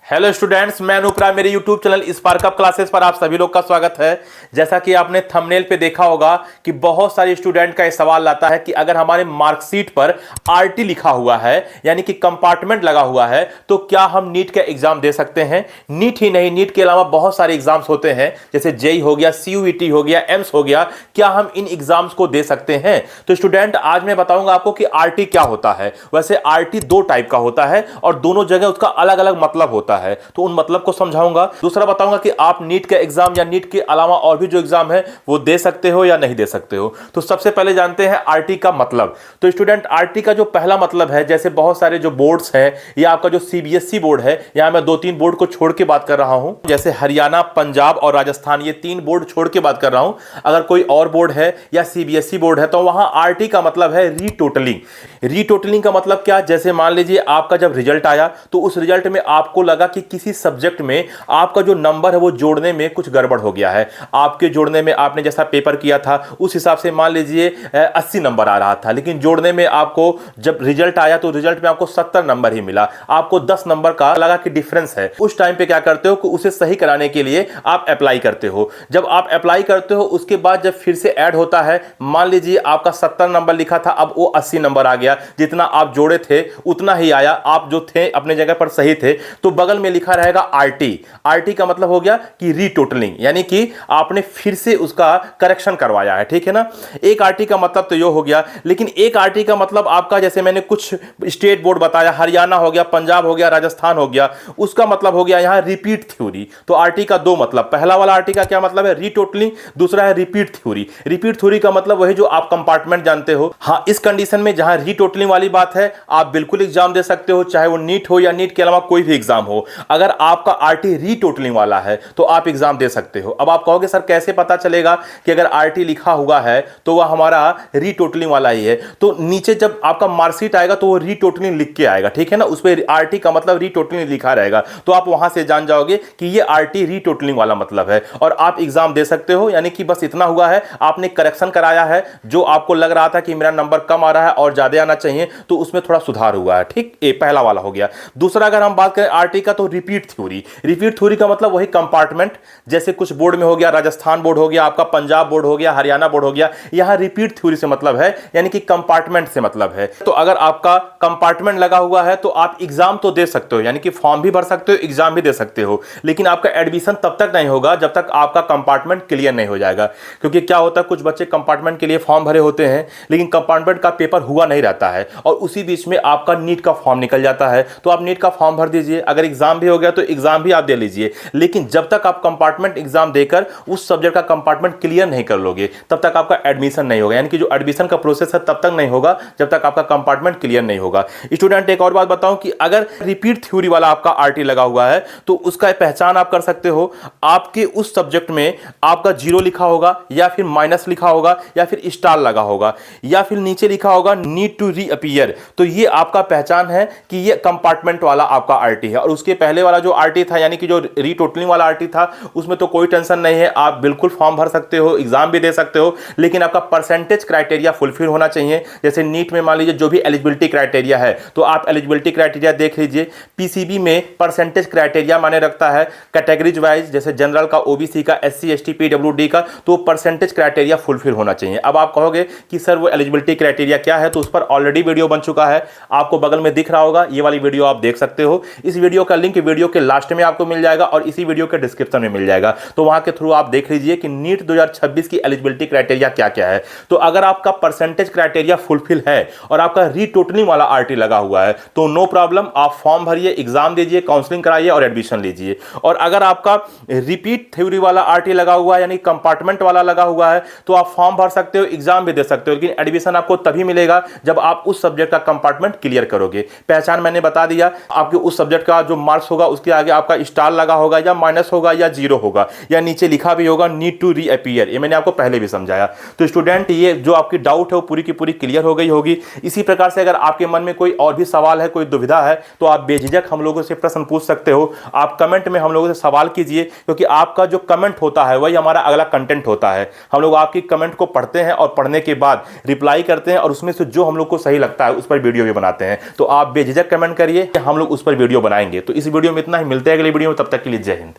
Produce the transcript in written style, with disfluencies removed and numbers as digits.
Hello students, मैं अनुप्रा। मेरे YouTube channel spark up classes पर आप सभी लोग का स्वागत है। जैसा कि आपने थंबनेल पे देखा होगा कि बहुत सारे स्टूडेंट का ये सवाल आता है कि अगर हमारे मार्कशीट पर आरटी लिखा हुआ है यानी कि कंपार्टमेंट लगा हुआ है तो क्या हम नीट का एग्जाम दे सकते हैं। नीट ही नहीं, नीट के अलावा बहुत सारे एग्जाम्स होते हैं, जैसे जेई हो गया, सीयूईटी हो गया, एम्स हो गया। क्या हम इन एग्जाम्स को दे सकते हैं? तो स्टूडेंट, आज मैं बताऊंगा आपको कि आरटी क्या होता है। वैसे आरटी दो टाइप का होता है और दोनों जगह उसका अलग अलग मतलब होता है, तो उन मतलब को समझाऊंगा। दूसरा बताऊंगा कि आप नीट का एग्जाम या नीट के अलावा और भी जो एग्जाम है वो दे सकते हो या नहीं दे सकते हो। तो सबसे पहले जानते हैं आरटी का मतलब। तो स्टूडेंट, आरटी का जो पहला मतलब है, जैसे बहुत सारे जो बोर्ड्स हैं या आपका जो सीबीएसई बोर्ड है, यहां मैं दो तीन बोर्ड को छोड़ के बात कर रहा हूं, जैसे हरियाणा, पंजाब और राजस्थान, ये तीन बोर्ड छोड़ के बात कर रहा हूं। अगर कोई और बोर्ड है या सीबीएसई बोर्ड है तो वहां आरटी का मतलब है रीटोटलिंग। रीटोटलिंग का मतलब क्या? जैसे मान लीजिए आपका जब रिजल्ट आया तो उस रिजल्ट में आपको लगा कि किसी सब्जेक्ट में आपका जो नंबर है वो जोड़ने में कुछ गड़बड़ हो गया है। आपके जोड़ने में आपने जैसा पेपर किया था उस हिसाब से मान लीजिए 80 नंबर आ रहा था, लेकिन जोड़ने में आपको जब रिजल्ट आया तो रिजल्ट में आपको 70 नंबर ही मिला। आपको 10 नंबर का लगा कि डिफरेंस है। उस टाइम पे क्या करते हो कि उसे सही कराने के लिए आप अप्लाई करते हो। जब आप अप्लाई करते हो उसके बाद जब फिर से ऐड होता है, मान लीजिए आपका 70 नंबर लिखा था, अब वो 80 नंबर आ गया, जितना आप जोड़े थे उतना ही आया, आप जो थे अपने जगह पर सही थे, तो बगल में लिखा रहेगा आरटी। आरटी का मतलब हो गया कि रीटोटलिंग, यानी कि आपने फिर से उसका करेक्शन करवाया है, ठीक है ना। एक आरटी का मतलब तो ये हो गया, लेकिन एक आरटी का मतलब आपका, जैसे मैंने कुछ स्टेट बोर्ड बताया, हरियाणा हो गया, पंजाब हो गया, राजस्थान हो गया, उसका मतलब हो गया यहां रिपीट थ्योरी। तो आरटी का दो मतलब, पहला वाला आरटी का क्या मतलब है? रीटोटलिंग। दूसरा है रिपीट थ्योरी। रिपीट थ्योरी का मतलब वही जो आप कंपार्टमेंट जानते हो। हाँ, इस कंडीशन में जहां रीटोटलिंग वाली बात है आप बिल्कुल एग्जाम दे सकते हो, चाहे वो नीट हो या नीट के अलावा कोई भी एग्जाम हो। अगर आपका आरटी रीटोटलिंग वाला है तो आप एग्जाम दे सकते हो। अब आप कहोगे सर कैसे पता चलेगा कि अगर आरटी लिखा हुआ है तो वह हमारा रीटोटलिंग वाला ही है? तो नीचे जब आपका मार्कशीट आएगा तो वो रीटोटलिंग लिख के आएगा, ठीक है ना। उस पर आरटी का मतलब रीटोटलिंग लिखा रहेगा, तो आप वहां से जान जाओगे कि ये आरटी रीटोटलिंग वाला मतलब है और आप एग्जाम दे सकते हो। यानी कि बस इतना हुआ है, आपने करेक्शन कराया है, जो आपको लग रहा था कि मेरा नंबर कम आ रहा है और ज्यादा आना चाहिए, तो उसमें थोड़ा सुधार हुआ है, ठीक। ये पहला वाला हो गया। दूसरा अगर हम बात करें आरटी का, तो रिपीट थ्योरी। रिपीट थ्योरी का मतलब वही कंपार्टमेंट, जैसे कुछ बोर्ड में हो गया, राजस्थान बोर्ड हो गया, आपका पंजाब बोर्ड हो गया, हरियाणा बोर्ड हो गया, यहां रिपीट थ्योरी से मतलब है, यानी कि कंपार्टमेंट से मतलब है। तो अगर आपका कंपार्टमेंट लगा हुआ है तो आप एग्जाम तो दे सकते हो, यानी कि फॉर्म भी भर सकते हो, एग्जाम भी दे सकते हो, लेकिन आपका एडमिशन तब तक नहीं होगा जब तक आपका कंपार्टमेंट क्लियर नहीं हो जाएगा। क्योंकि क्या होता है, कुछ बच्चे कंपार्टमेंट के लिए फॉर्म भरे होते हैं लेकिन कंपार्टमेंट का पेपर हुआ नहीं रहता है और उसी बीच में आपका नीट का फॉर्म निकल जाता है, तो आप नीट का फॉर्म भर दीजिए। अगर एग्जाम भी हो गया तो एग्जाम भी आप दे लीजिए, लेकिन जब तक आप कंपार्टमेंट एग्जाम देकर उस सब्जेक्ट का कंपार्टमेंट क्लियर नहीं कर लोगे तब तक आपका एडमिशन नहीं होगा। यानी कि जो एडमिशन का प्रोसेस है तब तक नहीं होगा जब तक आपका कंपार्टमेंट क्लियर नहीं होगा। स्टूडेंट, एक और बात बताऊं कि अगर रिपीट थ्योरी वाला आपका आरटी लगा हुआ है तो उसका पहचान आप कर सकते हो। आपके उस सब्जेक्ट में आपका जीरो लिखा होगा या फिर माइनस लिखा होगा या फिर स्टार लगा होगा या फिर नीचे लिखा होगा नीड टू रीअपीयर, तो ये आपका पहचान है कि ये कंपार्टमेंट वाला आपका आरटी है। और उसके पहले वाला जो आरटी था, यानी कि जो रीटोटलिंग वाला आरटी था, उसमें तो कोई टेंशन नहीं है, आप बिल्कुल फॉर्म भर सकते हो, एग्जाम भी दे सकते हो, लेकिन आपका परसेंटेज क्राइटेरिया फुलफिल होना चाहिए। जैसे नीट में मान लीजिए जो भी एलिजिबिलिटी क्राइटेरिया है तो आप एलिजिबिलिटी क्राइटेरिया देख लीजिए। पीसीबी में परसेंटेज क्राइटेरिया माने रखता है कैटेगरीज वाइज, जैसे जनरल का, ओबीसी का, एससी एसटी पीडब्ल्यूडी का, तो परसेंटेज क्राइटेरिया फुलफिल होना चाहिए। अब आप कहोगे कि सर वो एलिजिबिलिटी क्राइटेरिया क्या है, तो उस पर ऑलरेडी वीडियो बन चुका है, आपको बगल में दिख रहा होगा, ये वाली वीडियो आप देख सकते हो। इस वीडियो का लिंक वीडियो के लास्ट में आपको मिल जाएगा और इसी वीडियो के डिस्क्रिप्शन में मिल जाएगा, तो वहां के थ्रू आप देख लीजिए कि नीट 2026 की एलिजिबिलिटी क्राइटेरिया क्या क्या है। तो अगर आपका परसेंटेज क्राइटेरिया फुलफिल है और आपका रीटोटलिंग वाला आरटी लगा हुआ है तो नो प्रॉब्लम, आप फॉर्म भरिए, एग्जाम दीजिए, काउंसलिंग कराइए और एडमिशन लीजिए। और अगर आपका रिपीट थ्योरी वाला आरटी लगा हुआ है, यानी कंपार्टमेंट वाला लगा हुआ है, तो आप फॉर्म भर सकते हो, एग्जाम भी दे सकते हो, लेकिन एडमिशन आपको तभी मिलेगा जब आप उस सब्जेक्ट का कंपार्टमेंट क्लियर करोगे। पहचान मैंने बता दिया, आपके उस सब्जेक्ट का जो मार्क्स होगा उसके आगे आपका स्टार लगा होगा या माइनस होगा या जीरो होगा या नीचे लिखा भी होगा नीड टू रीअपीयर, ये मैंने आपको पहले भी समझाया। तो स्टूडेंट, ये जो आपकी डाउट है वो पूरी की पूरी क्लियर हो गई होगी। इसी प्रकार से अगर आपके मन में कोई और भी सवाल है, कोई दुविधा है, तो आप बेझिझक हम लोगों से प्रश्न पूछ सकते हो। आप कमेंट में हम लोगों से सवाल कीजिए, क्योंकि आपका जो कमेंट होता है वही हमारा अगला कंटेंट होता है। हम लोग आपकी कमेंट को पढ़ते हैं और पढ़ने के बाद रिप्लाई करते हैं और उसमें से जो हम लोग को सही लगता है उस पर वीडियो भी बनाते हैं। तो आप बेझिझक कमेंट करिए, हम लोग उस पर वीडियो बनाएंगे। तो इस वीडियो में इतना ही, मिलते हैं अगली वीडियो में, तब तक के लिए जय हिंद।